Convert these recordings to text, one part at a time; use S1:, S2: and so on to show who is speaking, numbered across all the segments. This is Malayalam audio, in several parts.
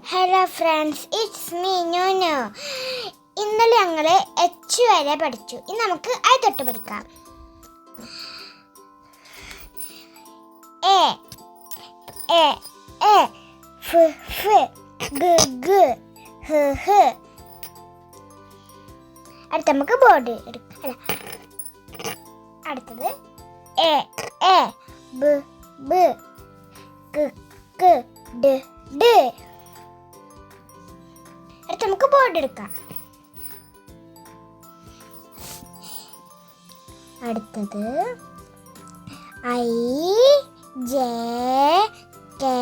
S1: Hello friends, it's me Noonu. ഇന്നലെ ഞങ്ങൾ എച്ച് വരെ പഠിച്ചു. ഇനി നമുക്ക് അത് തൊട്ട് പഠിക്കാം. എ എ എ ഫ് ഫ് ഗ ഗ ഹ ഹ. അടുത്ത നമുക്ക് ബോർഡ് എടുക്കാം. അടുത്തത് എ എ ബ ബ ക ക ഡ ഡ. അടുത്ത നമുക്ക് ബോർഡ് എടുക്കാം. അടുത്തത് I J K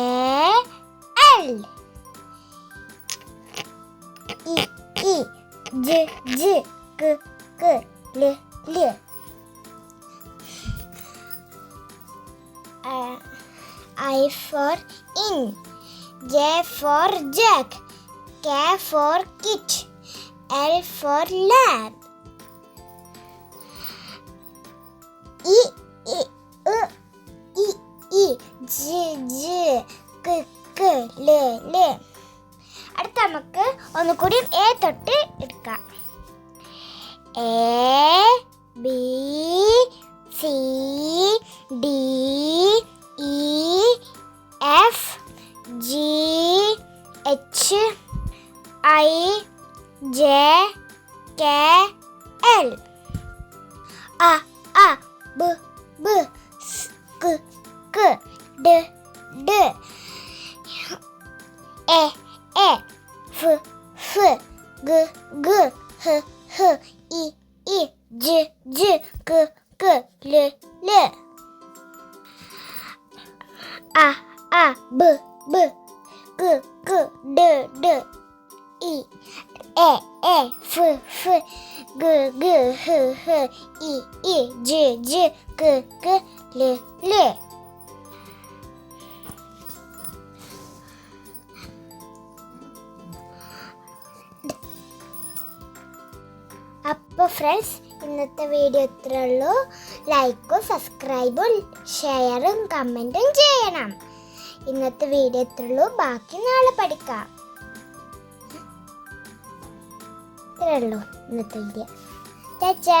S1: L. E E ജ ജ ക ക ല ല. I for in, J for jack, K for kit, L for lab. E E E E J J K K L L. അടുത്ത നമുക്ക് ഒന്നുകൂടി എ തൊട്ട് എടുക്കാം. A B C D E F G H I J K L. അ അ ബ ബ ക ക ഡ ഡ. എ എ ഫ് ഫ് ഗ ഗ ഹ ഹ ഇ ഇ ജ ജ ക ക ല ല. A A B B G G D D I E E F F G G H H I I J J K K L L. അപ്പോൾ ഫ്രണ്ട്സ്, ഇന്നത്തെ വീഡിയോ ഇത്രേ ഉള്ളൂ. ലൈക്കും സബ്സ്ക്രൈബും ഷെയറും കമൻറ്റും ചെയ്യണം. ഇന്നത്തെ വീഡിയോ ഇത്രേ ഉള്ളൂ. ബാക്കി നാളെ പഠിക്കാം. ഇത്രേ ഉള്ളൂ ഇന്നത്തെ വീഡിയോ. ചാച്ചാ.